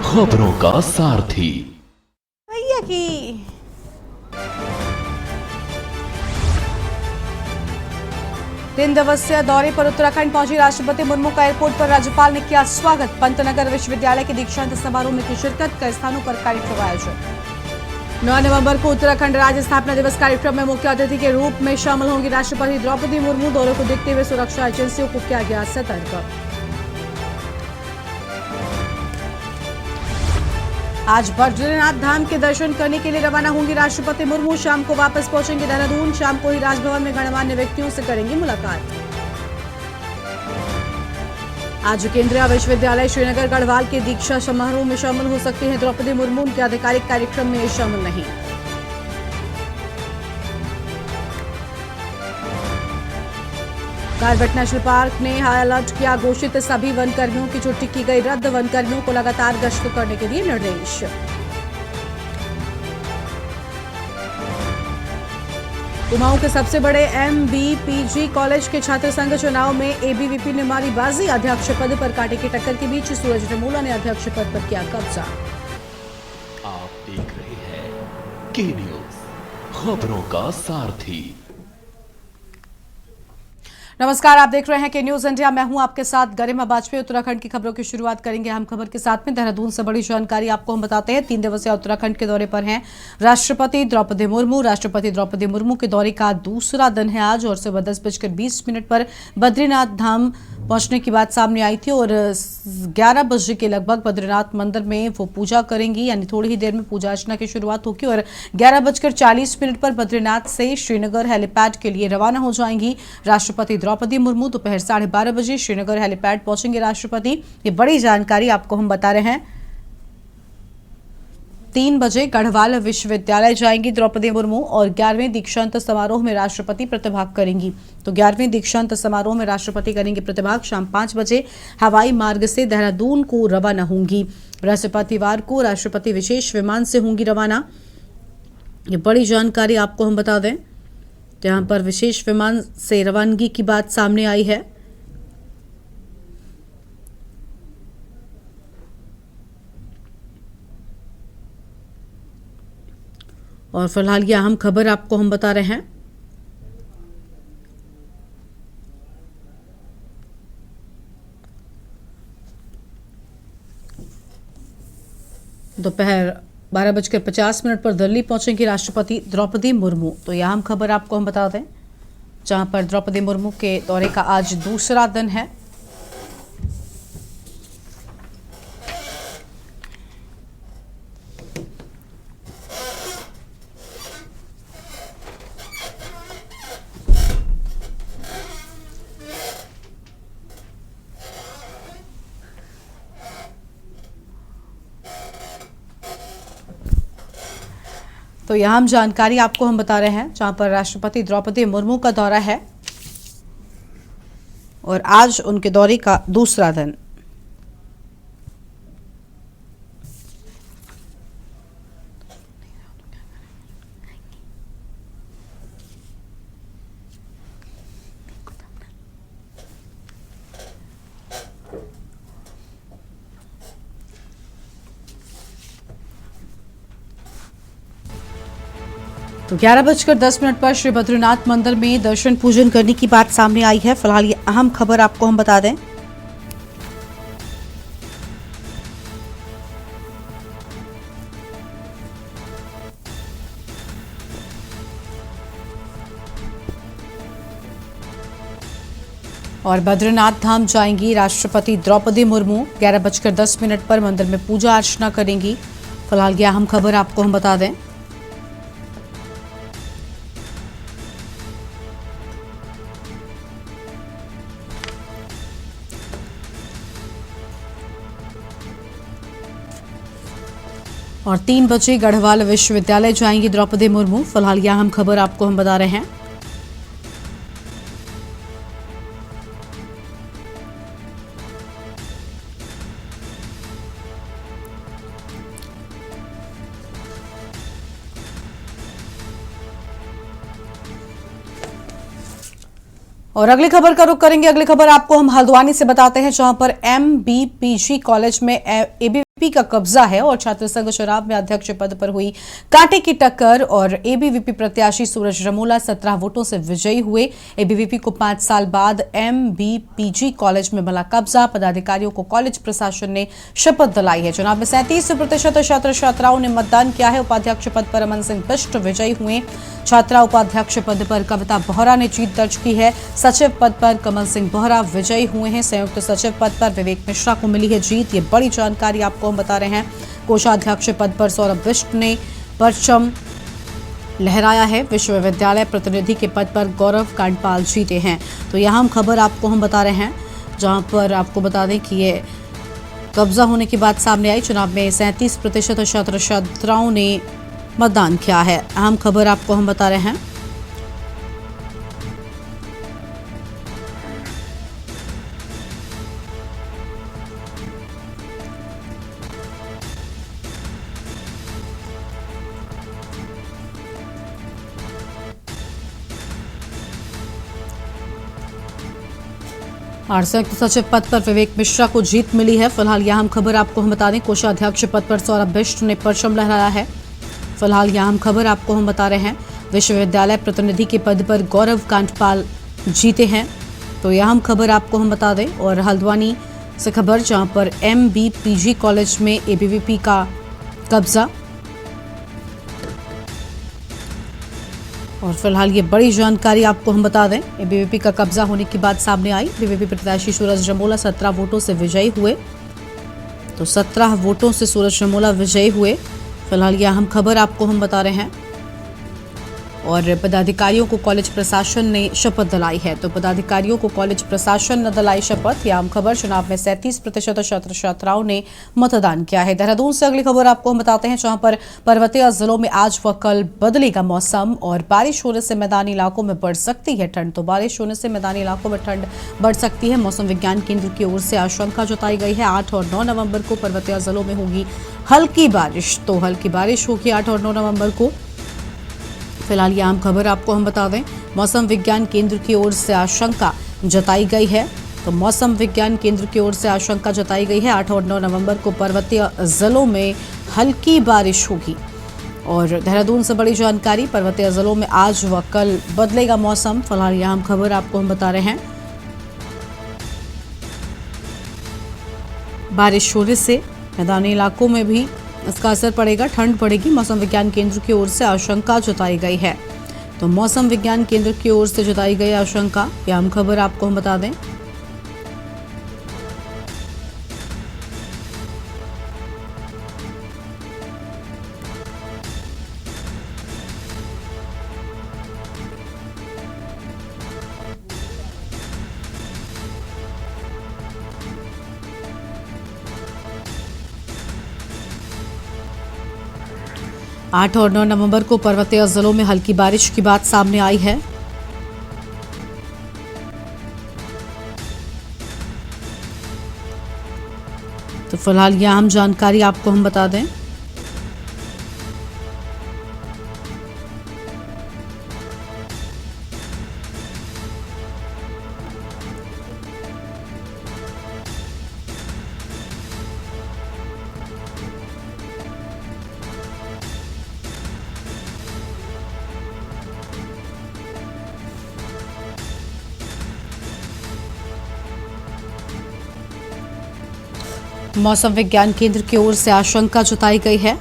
खबरों का सारथी। भैया की 3 दिवसीय दौरे पर उत्तराखंड पहुंची राष्ट्रपति मुर्मू का एयरपोर्ट पर राज्यपाल ने किया स्वागत। पंतनगर विश्वविद्यालय के दीक्षांत समारोह में की शिरकत। कई स्थानों पर कार्यक्रम आयोजन। 9 नवंबर को उत्तराखंड राज्य स्थापना दिवस कार्यक्रम में मुख्य अतिथि के रूप में शामिल होंगी राष्ट्रपति द्रौपदी मुर्मू। दौरे को देखते हुए सुरक्षा एजेंसियों को किया गया सतर्क। आज बद्रीनाथ धाम के दर्शन करने के लिए रवाना होंगी राष्ट्रपति मुर्मू। शाम को वापस पहुंचेंगे देहरादून। शाम को ही राजभवन में गणमान्य व्यक्तियों से करेंगी मुलाकात। आज केंद्रीय विश्वविद्यालय श्रीनगर गढ़वाल के दीक्षा समारोह में शामिल हो सकती हैं द्रौपदी मुर्मू। उनके आधिकारिक कार्यक्रम में शामिल नहीं। कार्बेट नेशनल पार्क ने हाई अलर्ट किया घोषित। सभी वन कर्मियों की छुट्टी की गई रद्द। वन कर्मियों को लगातार गश्त करने के दिए निर्देश। कुमाऊं के सबसे बड़े MBPG कॉलेज के छात्र संघ चुनाव में ABVP ने मारी बाजी। अध्यक्ष पद पर कांटे की टक्कर के बीच सूरज रमोला ने अध्यक्ष पद पर किया कब्जा। आप देख रहे हैं के न्यूज, खबरों का सारथी। नमस्कार, आप देख रहे हैं के न्यूज इंडिया। मैं हूं आपके साथ गरिमा बाजपेयी। उत्तराखंड की खबरों की शुरुआत करेंगे हम खबर के साथ में। देहरादून से बड़ी जानकारी आपको हम बताते हैं। 3 दिवसीय उत्तराखंड के दौरे पर हैं राष्ट्रपति द्रौपदी मुर्मू। राष्ट्रपति द्रौपदी मुर्मू के दौरे का दूसरा दिन है आज और सुबह 10:20 पर बद्रीनाथ धाम पहुंचने की बात सामने आई थी और 11 बजे के लगभग बद्रीनाथ मंदिर में वो पूजा करेंगी, यानी थोड़ी ही देर में पूजा अर्चना की शुरुआत होगी और 11:40 पर बद्रीनाथ से श्रीनगर हेलीपैड के लिए रवाना हो जाएंगी राष्ट्रपति द्रौपदी मुर्मू। दोपहर 12:30 बजे श्रीनगर हेलीपैड पहुंचेंगे राष्ट्रपति। ये बड़ी जानकारी आपको हम बता रहे हैं। 3 बजे गढ़वाल विश्वविद्यालय जाएंगी द्रौपदी मुर्मू और 11वें दीक्षांत समारोह में राष्ट्रपति प्रतिभाग करेंगी। तो 11वें दीक्षांत समारोह में राष्ट्रपति करेंगे प्रतिभाग। शाम 5 बजे हवाई मार्ग से देहरादून को रवाना होंगी। बृहस्पतिवार को राष्ट्रपति विशेष विमान से होंगी रवाना। ये बड़ी जानकारी आपको हम बता दें। तो यहाँ पर विशेष विमान से रवानगी की बात सामने आई है। और फिलहाल ये अहम खबर आपको हम बता रहे हैं। दोपहर 12:50 पर दिल्ली पहुंचेंगी राष्ट्रपति द्रौपदी मुर्मू। तो यह अहम खबर आपको हम बता दें, जहां पर द्रौपदी मुर्मू के दौरे का आज दूसरा दिन है। तो यहाँ हम जानकारी आपको हम बता रहे हैं, जहां पर राष्ट्रपति द्रौपदी मुर्मू का दौरा है और आज उनके दौरे का दूसरा दिन। तो 11:10 पर श्री बद्रीनाथ मंदिर में दर्शन पूजन करने की बात सामने आई है। फिलहाल ये अहम खबर आपको हम बता दें। और बद्रीनाथ धाम जाएंगी राष्ट्रपति द्रौपदी मुर्मू। 11:10 पर मंदिर में पूजा अर्चना करेंगी। फिलहाल ये अहम खबर आपको हम बता दें। और 3 बजे गढ़वाल विश्वविद्यालय जाएंगी द्रौपदी मुर्मू। फिलहाल यह अहम खबर आपको हम बता रहे हैं। और अगली खबर का रुख करेंगे। अगली खबर आपको हम हल्द्वानी से बताते हैं, जहां पर MBPG कॉलेज में AB एबीवीपी का कब्जा है और छात्र संघ चुनाव में अध्यक्ष पद पर हुई कांटे की टक्कर और एबीवीपी प्रत्याशी सूरज रमोला 17 वोटों से विजयी हुए। एबीवीपी को 5 साल बाद एमबीपीजी कॉलेज में मिला कब्जा। पदाधिकारियों को कॉलेज प्रशासन ने शपथ दिलाई है। चुनाव में 37% छात्र छात्राओं ने मतदान किया है। उपाध्यक्ष पद पर अमन सिंह बिष्ट विजयी हुए। छात्रा उपाध्यक्ष पद पर कविता बोहरा ने जीत दर्ज की है। सचिव पद पर कमल सिंह बोहरा विजयी हुए हैं। संयुक्त सचिव पद पर विवेक मिश्रा को मिली है जीत। ये बड़ी जानकारी आपको हम बता रहे हैं। कोषाध्यक्ष पद पर सौरभ बिष्ट ने परचम लहराया है। विश्वविद्यालय प्रतिनिधि के पद पर गौरव कांडपाल जीते हैं। तो यहाँ हम खबर आपको हम बता रहे हैं, जहां पर आपको बता दें कि ये कब्जा होने की बात सामने आई। चुनाव में 37% छात्र छात्राओं ने मतदान किया है। अहम खबर आपको हम बता रहे हैं। और संयुक्त सचिव पद पर विवेक मिश्रा को जीत मिली है। फिलहाल यह हम खबर आपको हम बता दें। कोषाध्यक्ष पद पर सौरभ बिष्ट ने परचम लहराया है। फिलहाल यह हम खबर आपको हम बता रहे हैं। विश्वविद्यालय प्रतिनिधि के पद पर गौरव कांडपाल जीते हैं। तो यह हम खबर आपको हम बता दें। और हल्द्वानी से खबर, जहां पर एमबीपीजी कॉलेज में एबीवीपी का कब्जा। और फिलहाल ये बड़ी जानकारी आपको हम बता दें। एबीवीपी का कब्जा होने की बात सामने आई। एबीवीपी प्रत्याशी सूरज रमोला 17 वोटों से विजयी हुए। तो 17 वोटों से सूरज रमोला विजयी हुए। फिलहाल यह अहम खबर आपको हम बता रहे हैं। और पदाधिकारियों को कॉलेज प्रशासन ने शपथ दिलाई है। तो पदाधिकारियों को कॉलेज प्रशासन ने दिलाई शपथ। यह अहम खबर। चुनाव में 37% छात्र छात्राओं ने मतदान किया है। देहरादून से अगली खबर आपको हम बताते हैं, जहां पर पर्वतीय जिलों में आज व कल बदलेगा मौसम और बारिश होने से मैदानी इलाकों में बढ़ सकती है ठंड। तो बारिश होने से मैदानी इलाकों में ठंड बढ़ सकती है। मौसम विज्ञान केंद्र की ओर से आशंका जताई गई है। 8 और 9 नवंबर को पर्वतीय जिलों में होगी हल्की बारिश। तो हल्की बारिश होगी 8 और 9 नवंबर को। फिलहाल ये आम खबर आपको हम बता दें। मौसम विज्ञान केंद्र की ओर से आशंका जताई गई है। तो मौसम विज्ञान केंद्र की ओर से आशंका जताई गई है 8 और 9 नवंबर को पर्वतीय जिलों में हल्की बारिश होगी। और देहरादून से बड़ी जानकारी, पर्वतीय जिलों में आज व कल बदलेगा मौसम। फिलहाल यह आम खबर आपको हम बता रहे हैं। बारिश होने से मैदानी इलाकों में भी इसका असर पड़ेगा, ठंड पड़ेगी। मौसम विज्ञान केंद्र की ओर से आशंका जताई गई है। तो मौसम विज्ञान केंद्र की ओर से जताई गई आशंका, यह हम खबर आपको हम बता दें। आठ और 9 नवंबर को पर्वतीय जिलों में हल्की बारिश की बात सामने आई है। तो फिलहाल यह अहम जानकारी आपको हम बता दें। मौसम विज्ञान केंद्र की ओर से आशंका जताई गई है।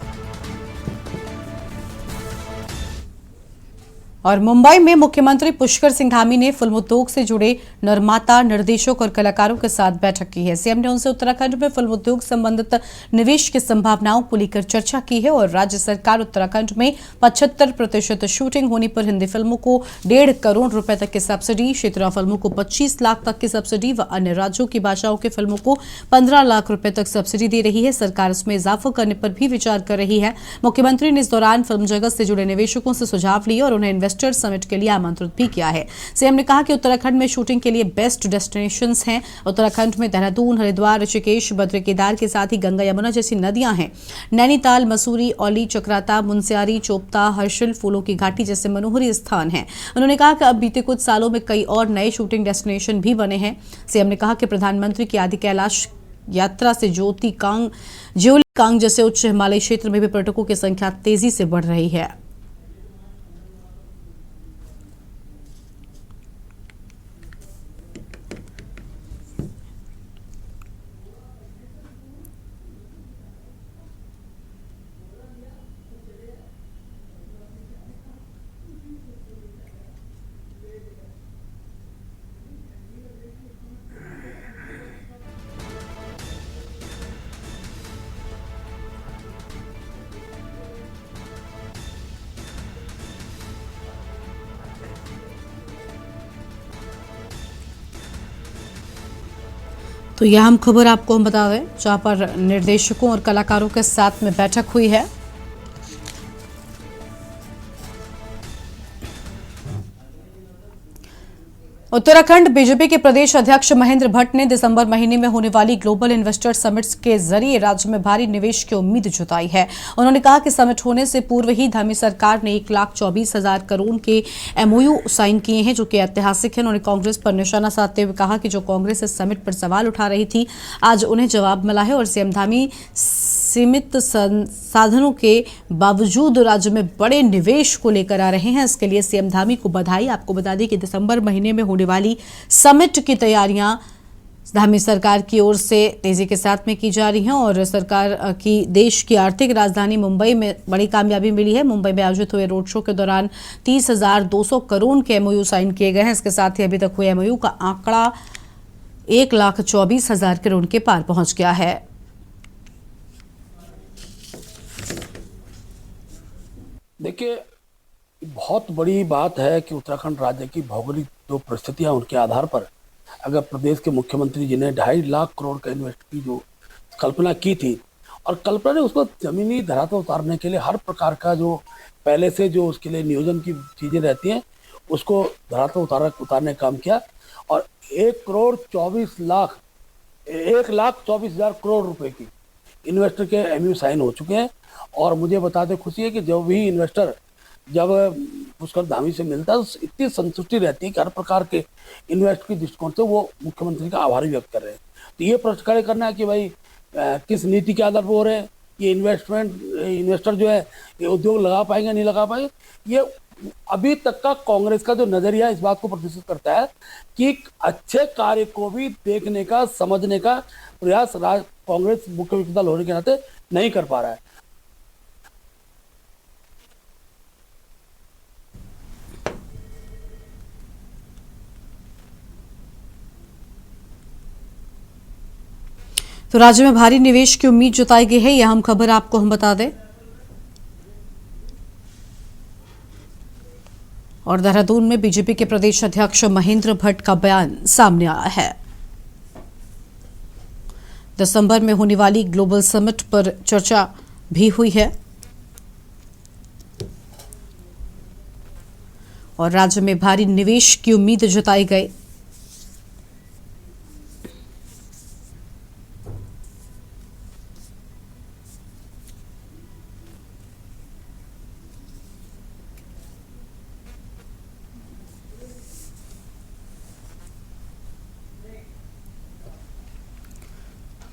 और मुंबई में मुख्यमंत्री पुष्कर सिंह धामी ने फिल्म उद्योग से जुड़े निर्माता, निर्देशक और कलाकारों के साथ बैठक की है। सीएम ने उनसे उत्तराखंड में फिल्म उद्योग संबंधित निवेश की संभावनाओं को लेकर चर्चा की है। और राज्य सरकार उत्तराखंड में 75% शूटिंग होने पर हिंदी फिल्मों को 1.5 करोड़ रुपए तक की सब्सिडी, क्षेत्रीय फिल्मों को 25 लाख तक की सब्सिडी व अन्य राज्यों की भाषाओं की फिल्मों को 15 लाख रुपए तक सब्सिडी दे रही है। सरकार इसमें इजाफा करने पर भी विचार कर रही है। मुख्यमंत्री ने इस दौरान फिल्म जगत से जुड़े निवेशकों से सुझाव लिए और उन्हें समिट के लिए आमंत्रित भी किया है। सीएम ने कहा कि उत्तराखंड में शूटिंग के लिए बेस्ट डेस्टिनेशंस हैं। उत्तराखंड में देहरादून, हरिद्वार, ऋषिकेश, बद्री केदार के साथ ही गंगा यमुना जैसी नदियां हैं। नैनीताल, मसूरी, औली, चक्राता, मुनस्यारी, चोपता, हर्षिल, फूलों की घाटी जैसे मनोहरी स्थान हैं। उन्होंने कहा कि अब बीते कुछ सालों में कई और नए शूटिंग डेस्टिनेशन भी बने हैं। सीएम ने कहा कि प्रधानमंत्री की आदि कैलाश यात्रा से ज्योली कांग जैसे उच्च हिमालयी क्षेत्र में भी पर्यटकों की संख्या तेजी से बढ़ रही है। तो यह हम खबर आपको हम बता दें, जहां पर निर्देशकों और कलाकारों के साथ में बैठक हुई है। उत्तराखंड बीजेपी के प्रदेश अध्यक्ष महेंद्र भट्ट ने दिसंबर महीने में होने वाली ग्लोबल इन्वेस्टर समिट के जरिए राज्य में भारी निवेश की उम्मीद जताई है। उन्होंने कहा कि समिट होने से पूर्व ही धामी सरकार ने 1,24,000 करोड़ के एमओयू साइन किए हैं, जो कि ऐतिहासिक है। उन्होंने कांग्रेस पर निशाना साधते हुए कहा कि जो कांग्रेस इस समिट पर सवाल उठा रही थी, आज उन्हें जवाब मिला है और सीएम धामी सीमित संसाधनों के बावजूद राज्य में बड़े निवेश को लेकर आ रहे हैं। इसके लिए सीएम धामी को बधाई। आपको बता दें कि दिसंबर महीने में होने वाली समिट की तैयारियां धामी सरकार की ओर से तेजी के साथ में की जा रही हैं और सरकार की देश की आर्थिक राजधानी मुंबई में बड़ी कामयाबी मिली है। मुंबई में आयोजित हुए रोड शो के दौरान 30,200 करोड़ के एमओयू साइन किए गए हैं। इसके साथ ही अभी तक हुए एमओयू का आंकड़ा 1,24,000 करोड़ के पार पहुंच गया है। देखिए, बहुत बड़ी बात है कि उत्तराखंड राज्य की भौगोलिक जो परिस्थितियां उनके आधार पर अगर प्रदेश के मुख्यमंत्री जी ने 2.5 लाख करोड़ का इन्वेस्ट की जो कल्पना की थी और कल्पना ने उसको जमीनी धरातल उतारने के लिए हर प्रकार का जो पहले से जो उसके लिए नियोजन की चीजें रहती हैं उसको धरातल उतारने का काम किया और 1,24,000 करोड़ रुपए की इन्वेस्टर के एमयू साइन हो चुके हैं। और मुझे बताते खुशी है कि जो भी इन्वेस्टर जब पुष्कर धामी से मिलता है तो इतनी संतुष्टि रहती है कि हर प्रकार के इन्वेस्ट की दृष्टिकोण से वो मुख्यमंत्री का आभार व्यक्त कर रहे हैं। तो ये प्रश्न खड़े करना है कि भाई किस नीति के आधार पर हो रहे हैं, ये इन्वेस्टर जो है ये उद्योग लगा पाएंगे नहीं लगा पाएंगे, ये अभी तक का कांग्रेस का जो नजरिया इस बात को प्रदर्शित करता है कि अच्छे कार्य को भी देखने का समझने का प्रयास कांग्रेस मुख्य विपक्षी दल होने के नाते नहीं कर पा रहा है। तो राज्य में भारी निवेश की उम्मीद जताई गई है। यह हम खबर आपको हम बता दें। और देहरादून में बीजेपी के प्रदेश अध्यक्ष महेंद्र भट्ट का बयान सामने आया है। दिसंबर में होने वाली ग्लोबल समिट पर चर्चा भी हुई है और राज्य में भारी निवेश की उम्मीद जताई गई।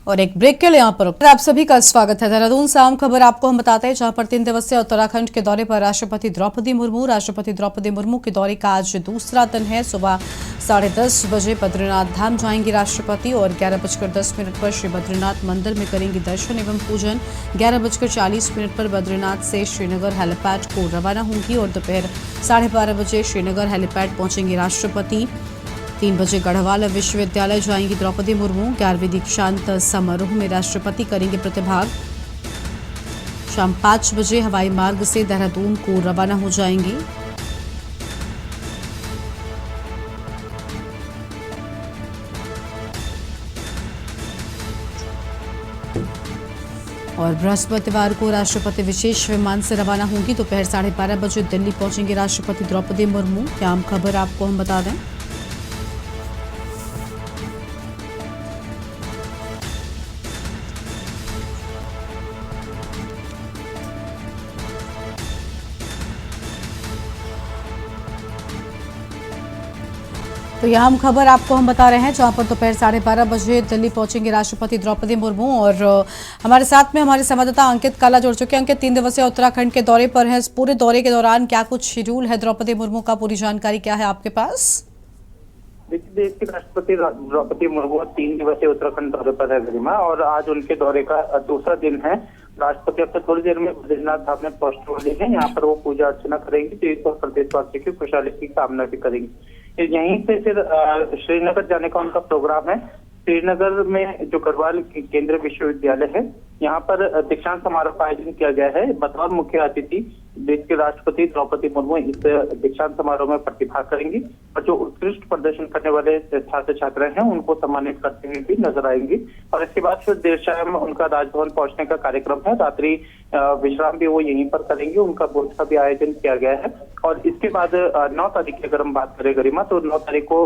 और एक ब्रेक के लिए यहाँ पर आप सभी का स्वागत है। देहरादून से आम खबर आपको हम बताते हैं, जहां पर 3 दिवसीय उत्तराखंड के दौरे पर राष्ट्रपति द्रौपदी मुर्मू के दौरे का आज दूसरा दिन है। सुबह 10:30 बजे बद्रीनाथ धाम जाएंगे राष्ट्रपति और 11:10 पर श्री बद्रीनाथ मंदिर में करेंगे दर्शन एवं पूजन। 11:40 पर बद्रीनाथ से श्रीनगर हेलीपैड को रवाना होंगी और दोपहर 12:30 बजे श्रीनगर हेलीपैड पहुंचेंगे राष्ट्रपति। 3 बजे गढ़वाल विश्वविद्यालय जाएंगी द्रौपदी मुर्मू। 11वें दीक्षांत समारोह में राष्ट्रपति करेंगे प्रतिभाग। शाम 5 बजे हवाई मार्ग से देहरादून को रवाना हो जाएंगी। और बृहस्पतिवार को राष्ट्रपति विशेष विमान से रवाना होंगी। दोपहर 12:30 बजे दिल्ली पहुंचेंगे राष्ट्रपति द्रौपदी मुर्मू। आम खबर आपको हम बता दें। तो यह हम खबर आपको हम बता रहे हैं, जहां पर दोपहर 12:30 बजे दिल्ली पहुंचेंगे राष्ट्रपति द्रौपदी मुर्मू। और हमारे साथ में हमारे संवाददाता अंकित काला जुड़ चुके हैं। अंकित, 3 दिवसीय उत्तराखंड के दौरे पर हैं। इस पूरे दौरे के दौरान क्या कुछ शेड्यूल है द्रौपदी मुर्मू का, पूरी जानकारी क्या है आपके पास? देखिए, देश की राष्ट्रपति द्रौपदी मुर्मू 3 दिवसीय उत्तराखंड दौरे पर है गरिमा, और आज उनके दौरे का दूसरा दिन है। राष्ट्रपति अब से थोड़ी देर में बद्रीनाथ धाम में पहुंचने वाले हैं। यहाँ पर वो पूजा अर्चना करेंगे, देश और प्रदेशवासी की खुशहाली की कामना भी करेंगे। यहीं से फिर श्रीनगर जाने का उनका प्रोग्राम है। श्रीनगर में जो गढ़वाल केंद्रीय विश्वविद्यालय है, यहाँ पर दीक्षांत समारोह का आयोजन किया गया है। बतौर मुख्य अतिथि देश के राष्ट्रपति द्रौपदी मुर्मू इस दीक्षांत समारोह में प्रतिभाग करेंगी, और जो उत्कृष्ट प्रदर्शन करने वाले छात्र छात्राएं हैं उनको सम्मानित करते हुए भी नजर आएंगी। और इसके बाद फिर देर शाम उनका राजभवन पहुंचने का कार्यक्रम है। रात्रि विश्राम भी वो यहीं पर करेंगे, उनका भोज का भी आयोजन किया गया है। और इसके बाद 9 तारीख की अगर हम बात करें गरिमा, तो 9 तारीख को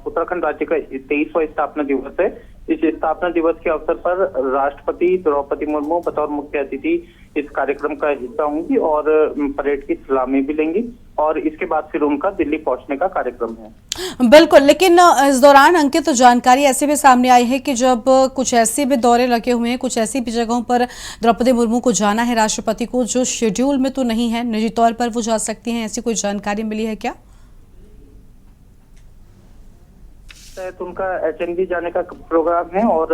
उत्तराखंड राज्य का 23वां स्थापना दिवस है। इस स्थापना दिवस के अवसर पर राष्ट्रपति द्रौपदी मुर्मू बतौर मुख्य अतिथि इस कार्यक्रम का हिस्सा होंगी और परेड की सलामी भी लेंगी, और इसके बाद फिर उनका दिल्ली पहुंचने का कार्यक्रम है। बिल्कुल, लेकिन इस दौरान अंकित तो जानकारी ऐसे भी सामने आई है कि जब कुछ ऐसे भी दौरे लगे हुए हैं, कुछ ऐसी भी जगहों पर द्रौपदी मुर्मू को जाना है राष्ट्रपति को, जो शेड्यूल में तो नहीं है, निजी तौर पर वो जा सकती हैं, ऐसी कोई जानकारी मिली है क्या? तो उनका HNB जाने का प्रोग्राम है, और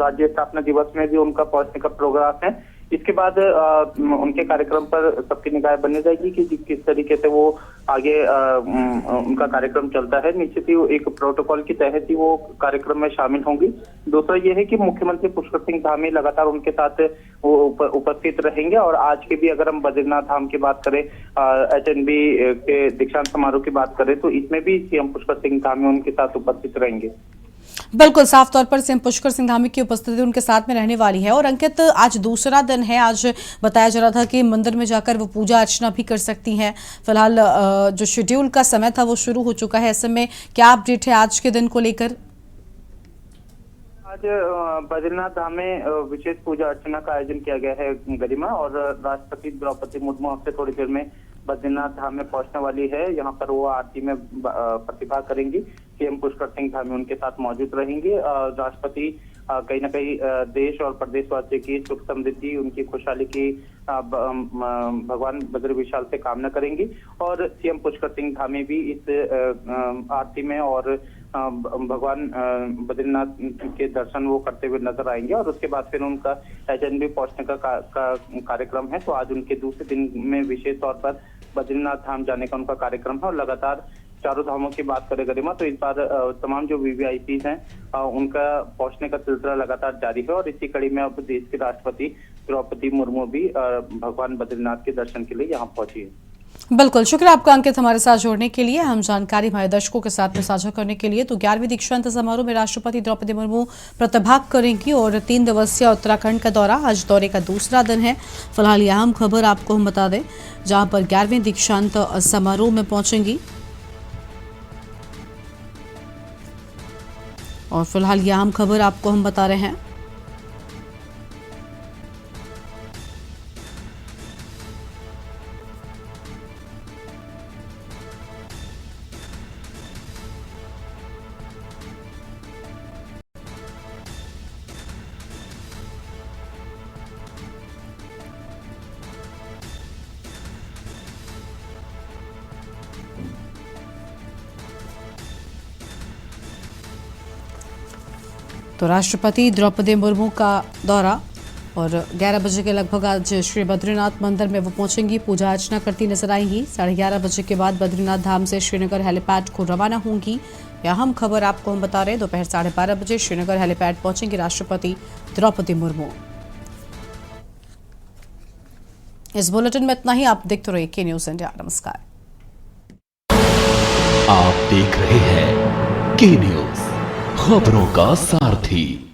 राज्य स्थापना दिवस में भी उनका पहुंचने का प्रोग्राम है। इसके बाद उनके कार्यक्रम पर सबकी निगाह बनी जाएगी कि किस तरीके से वो आगे उनका कार्यक्रम चलता है। निश्चित ही एक प्रोटोकॉल के तहत ही वो कार्यक्रम में शामिल होंगी। दूसरा ये है कि मुख्यमंत्री पुष्कर सिंह धामी लगातार उनके साथ वो उपस्थित रहेंगे। और आज के भी अगर हम बद्रीनाथ धाम की बात करें, HNB के दीक्षांत समारोह की बात करें, तो इसमें भी CM पुष्कर सिंह धामी उनके साथ उपस्थित रहेंगे। बिल्कुल, साफ तौर पर सीएम पुष्कर सिंह धामी की उपस्थिति उनके साथ में रहने वाली है। और अंकित, आज दूसरा दिन है। आज बताया जा रहा था कि मंदिर में जाकर वो पूजा अर्चना भी कर सकती हैं। फिलहाल जो शेड्यूल का समय था वो शुरू हो चुका है। ऐसे में क्या अपडेट है आज के दिन को लेकर? आज बद्रीनाथ धाम में विशेष पूजा अर्चना का आयोजन किया गया है गरिमा, और राष्ट्रपति द्रौपदी मुर्मू अब से थोड़ी देर में बद्रीनाथ धाम में पहुंचने वाली है। यहाँ पर वो आरती में प्रतिभाग करेंगी। CM पुष्कर सिंह धामी उनके साथ मौजूद रहेंगे। राष्ट्रपति कहीं ना कहीं देश और प्रदेशवासियों की सुख समृद्धि, उनकी खुशहाली की भगवान बद्री विशाल से कामना करेंगी। और CM पुष्कर सिंह धामी भी इस आरती में और भगवान बद्रीनाथ के दर्शन वो करते हुए नजर आएंगे। और उसके बाद फिर उनका HNB पहुंचने का कार्यक्रम है। तो आज उनके दूसरे दिन में विशेष तौर पर बद्रीनाथ धाम जाने का उनका कार्यक्रम है। और लगातार चारों धामों की बात करें गरिमा, तो इस बार तमाम जो VVIPs हैं उनका पहुंचने का सिलसिला लगातार जारी है। और इसी कड़ी में अब देश के राष्ट्रपति द्रौपदी मुर्मू भी भगवान बद्रीनाथ के दर्शन के लिए यहाँ पहुंची है। बिल्कुल, शुक्रिया आपका अंकित हमारे साथ जुड़ने के लिए, हम जानकारी हमारे दर्शकों के साथ में साझा करने के लिए। तो 11वीं दीक्षांत समारोह में राष्ट्रपति द्रौपदी मुर्मू प्रतिभाग करेंगी और 3 दिवसीय उत्तराखंड का दौरा, आज दौरे का दूसरा दिन है। फिलहाल यह अहम खबर आपको हम बता दें, जहां पर 11वीं दीक्षांत समारोह में पहुंचेंगी। और फिलहाल यह अहम खबर आपको हम बता रहे हैं। तो राष्ट्रपति द्रौपदी मुर्मू का दौरा, और 11 बजे के लगभग आज श्री बद्रीनाथ मंदिर में वो पहुंचेंगी, पूजा अर्चना करती नजर आएंगी। 11:30 बजे के बाद बद्रीनाथ धाम से श्रीनगर हेलीपैड को रवाना होंगी। यह अहम खबर आपको हम बता रहे हैं। दोपहर 12:30 बजे श्रीनगर हेलीपैड पहुंचेंगी राष्ट्रपति द्रौपदी मुर्मू। इस बुलेटिन में इतना ही। आप देखते रहिए के न्यूज इंडिया। नमस्कार। आप देख रहे हैं के न्यूज, खबरों का सारथी।